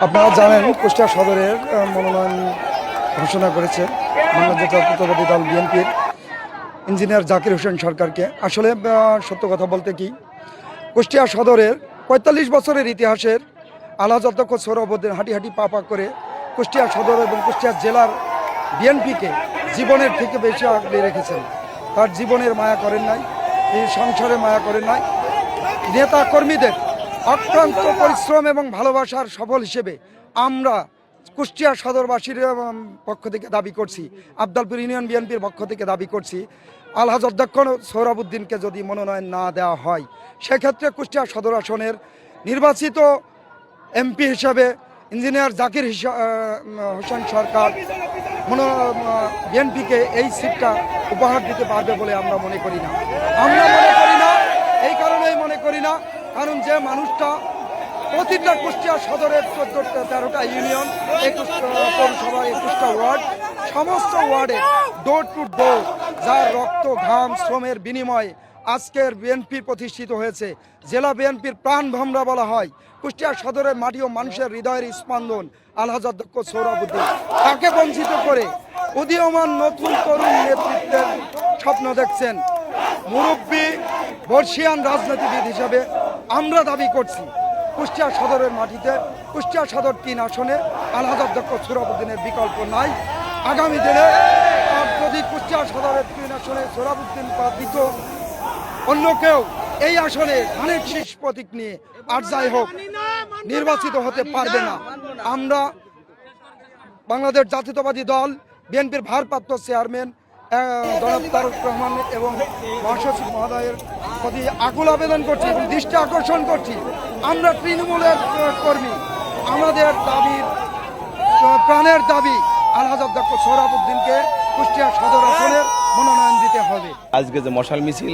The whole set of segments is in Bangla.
আপনারা জানেন কুষ্টিয়া সদরের মনোনয়ন ঘোষণা করেছে বাংলাদেশ জাতীয়তাবাদী দল বিএনপির ইঞ্জিনিয়ার জাকির হোসেন সরকারকে। আসলে সত্য কথা বলতে কি, কুষ্টিয়া সদরের ৪৫ বছরের ইতিহাসের আলহাজ অধ্যক্ষ সোহরাবুদ্দিন হাঁটি হাঁটি পা পা করে কুষ্টিয়া সদর এবং কুষ্টিয়া জেলার বিএনপিকে জীবনের থেকে বেশি আগলে রেখেছেন। তার জীবনের মায়া করেন নাই, এই সংসারে মায়া করেন নাই। নেতা কর্মীদের অক্লান্ত পরিশ্রম এবং ভালোবাসার সফল হিসেবে আমরা কুষ্টিয়া সদরবাসীর পক্ষ থেকে দাবি করছি, আবদালপুর ইউনিয়ন বিএনপির পক্ষ থেকে দাবি করছি, আলহাজ অধ্যক্ষ সোহরাবুদ্দিনকে যদি মনোনয়ন না দেওয়া হয়, সেক্ষেত্রে কুষ্টিয়া সদর আসনের নির্বাচিত এমপি হিসাবে ইঞ্জিনিয়ার জাকির হোসেন সরকার বিএনপিকে এই সিটটা উপহার দিতে পারবে বলে আমরা মনে করি না। এই কারণেই মনে করি না, কারণ যে মানুষটা প্রতিটা কুষ্টিয়া সদরের 13টা ইউনিয়ন, 21 পৌরসভা, 21টা ওয়ার্ড, সমস্ত ওয়ার্ডে ডোর টু ডোর যার রক্ত ঘাম শ্রমের বিনিময়ে আজকের বিএনপি প্রতিষ্ঠিত হয়েছে, জেলা বিএনপির প্রাণ ভমরা বলা হয়, কুষ্টিয়া সদরের মাটি ও মানুষের হৃদয়ের স্পন্দন আলহাজ অধ্যক্ষ সোহরাবুদ্দিন, তাকে বঞ্চিত করে উদীয়মান নতুন তরুণ নেতৃত্বের স্বপ্ন দেখছেন মুরব্বী বর্ষিয়ান রাজনীতিবিদ হিসাবে আমরা দাবি করছি কুষ্টিয়া সদরের মাটিতে কুষ্টিয়া সদর 3 আসনে আলহাজ অধ্যক্ষ সোহরাবুদ্দিনের বিকল্প নাই। আগামী দিনে যদি কুষ্টিয়া সদরের 3 আসনে সোহরাবুদ্দিন বা দ্বিতীয় অন্য কেউ এই আসনে ধানের শীষ প্রতীক নিয়ে আর যাই হোক নির্বাচিত হতে পারবে না। আমরা বাংলাদেশ জাতীয়তাবাদী দল বিএনপির ভারপ্রাপ্ত চেয়ারম্যান জনাব তারেক রহমান এবং মহাসচিব মহোদয়ের প্রতি আকুল আবেদন করছি এবং দৃষ্টি আকর্ষণ করছি, আমরা তৃণমূলের কর্মী, আমাদের দাবির প্রাণের দাবি আলহাজ অধ্যক্ষ সোহরাবুদ্দিনকে কুষ্টিয়া সদর আসনের মনোনয়ন দিতে হবে। আজকে যে মশাল মিছিল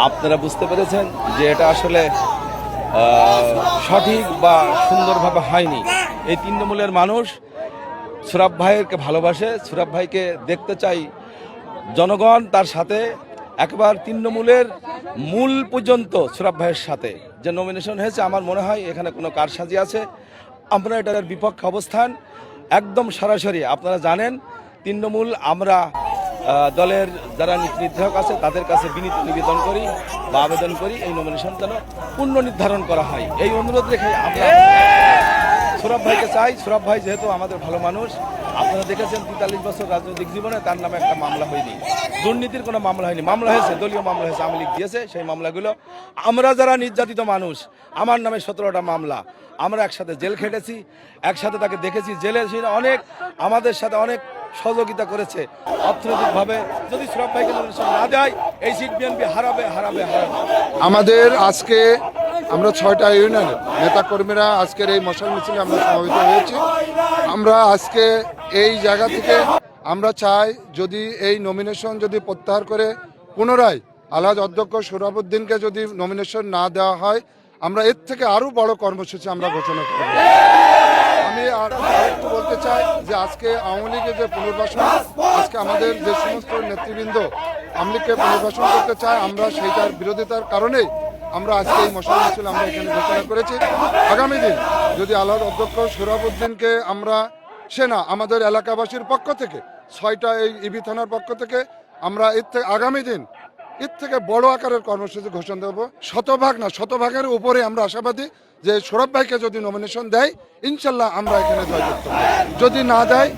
আপনারা বুঝতে পেরেছেন যে এটা আসলে সঠিক বা সুন্দরভাবে হয়নি। এই তৃণমূলের মানুষ সোহরাব ভাইকে ভালোবাসে, সোহরাব ভাইকে দেখতে চাই জনগণ তার সাথে, একবার তৃণমূলের মূল পর্যন্ত সোহরাব ভাইয়ের সাথে যে নমিনেশন হয়েছে, আমার মনে হয় এখানে কোনো কারসাজি আছে। আমরা এটার বিপক্ষে অবস্থান একদম সরাসরি। আপনারা জানেন তৃণমূল আমরা দলের যারা নীতি নির্ধারক আছে তাদের কাছে বিনীত নিবেদন করি বা আবেদন করি এই নমিনেশন যেন পুনর্নির্ধারণ করা হয়। এই অনুরোধ রেখে আমরা সোহরাব ভাইকে চাই। সোহরাব ভাই যেহেতু আমাদের ভালো মানুষ, আপনারা দেখেছেন 43 বছর রাজনৈতিক জীবনে তার নামে একটা মামলা হয়নি, দুর্নীতির কোনো মামলা হয়নি। মামলা হয়েছে, দলীয় মামলা হয়েছে, আওয়ামী লীগ দিয়েছে সেই মামলাগুলো। আমরা যারা নির্যাতিত মানুষ, আমার নামে 17টা মামলা, আমরা একসাথে জেল খেটেছি, একসাথে তাকে দেখেছি জেলে, অনেক আমাদের সাথে অনেক সহযোগিতা করেছে অর্থনৈতিকভাবে। যদি সোহরাব ভাইকে নমিনেশন না দেয় এই সিট বিএনপি হারাবে। আমাদের আজকে আমরা 6টা ইউনিয়নের নেতাকর্মীরা আজকের এই মশাল মিছিলে আমরা সমবেত হয়েছি। আমরা আজকে এই জায়গা থেকে আমরা চাই যদি এই নমিনেশন যদি প্রত্যাহার করে পুনরায় আলহাজ অধ্যক্ষ সোহরাবুদ্দিনকে যদি নমিনেশন না দেওয়া হয়, আমরা এর থেকে আরও বড় কর্মসূচি আমরা ঘোষণা করব। আমি আরেকটু বলতে চাই যে আজকে আওয়ামী লীগের যে পুনর্বাসন, আজকে আমাদের যে সমস্ত নেতৃবৃন্দ আওয়ামী লীগকে পুনর্বাসন করতে চায়, আমরা সেইটার বিরোধিতার কারণেই আমরা আজকে এই মশাল মিছিল আমরা এখানে ঘোষণা করেছি। আগামী দিন যদি আলহাজ অধ্যক্ষ সোহরাবুদ্দিনকে আমরা সেনা আমাদের এলাকাবাসীর পক্ষ থেকে 6টা এই ইবি থানার পক্ষ থেকে আমরা এর থেকে আগামী দিন এর থেকে বড় আকারের কর্মসূচি ঘোষণা দেব। শতভাগের উপরে আমরা আশাবাদী যে সোহরাব ভাইকে যদি নমিনেশন দেয় ইনশাল্লাহ আমরা এখানে জয়যুক্ত হব। যদি না দেয়,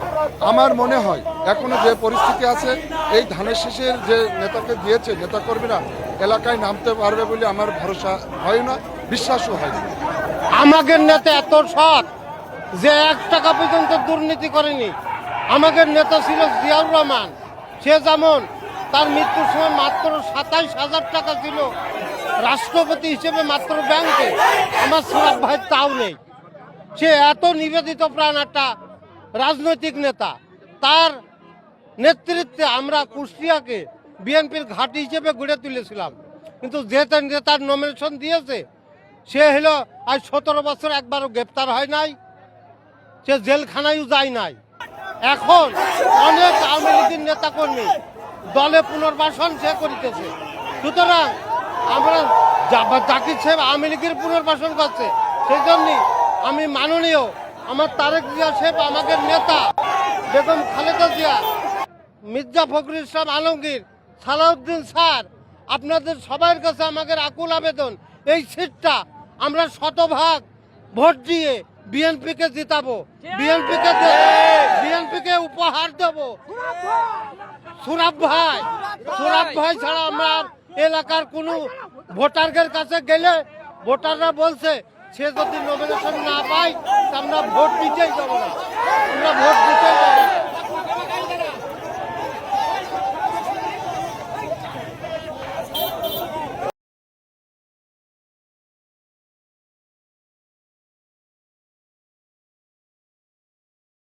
আমার মনে হয় এখনো যে পরিস্থিতি আছে এই ধানের শীষের যে নেতাকে দিয়েছে নেতাকর্মীরা এলাকায় নামতে পারবে বলে আমার ভরসা হয় না, বিশ্বাসও হয় না। আমাদের নেতা এত সৎ যে 1 টাকা পর্যন্ত দুর্নীতি করেনি। আমাদের নেতা ছিল জিয়াউর রহমান, সে যেমন তার মৃত্যুর সময় মাত্র 27,000 টাকা ছিল রাষ্ট্রপতি হিসেবে মাত্র ব্যাংকে, আমার সোহরাব ভাই তাও নেই। সে এত নিবেদিত প্রাণ একটা রাজনৈতিক নেতা, তার নেতৃত্বে আমরা কুষ্টিয়াকে বিএনপির ঘাঁটি হিসেবে গড়ে তুলেছিলাম। কিন্তু যে নেতার নমিনেশন দিয়েছে সে হলো আজ 17 বছর একবারও গ্রেপ্তার হয় নাই, সে জেলখানায়ও যায় নাই। এখন অনেক আওয়ামী লীগের নেতাকর্মী দলে পুনর্বাসন সে করিতেছে। সুতরাং আমরা জাকির সাহেব আওয়ামী লীগের পুনর্বাসন করছে, সেই জন্যই আমি মাননীয় আমার তারেক জিয়া সাহেব, আমাদের নেতা বেগম খালেদা জিয়া, মির্জা ফখরুল ইসলাম আলমগীর, সালাউদ্দিন স্যার, আপনাদের সবার কাছে আমাদের আকুল আবেদন, এই সিটটা আমরা শতভাগ ভোট দিয়ে বিএনপিকে জিতাবো, বিএনপিকে উপহার দেবো। সুরাব ভাই ছাড়া আমরা এলাকার কোনো ভোটারদের কাছে গেলে ভোটাররা বলছে সে যদি নমিনেশন না পায় তা আমরা ভোট দিতেই যাবো না, আমরা ভোট দিতেই যাবো না।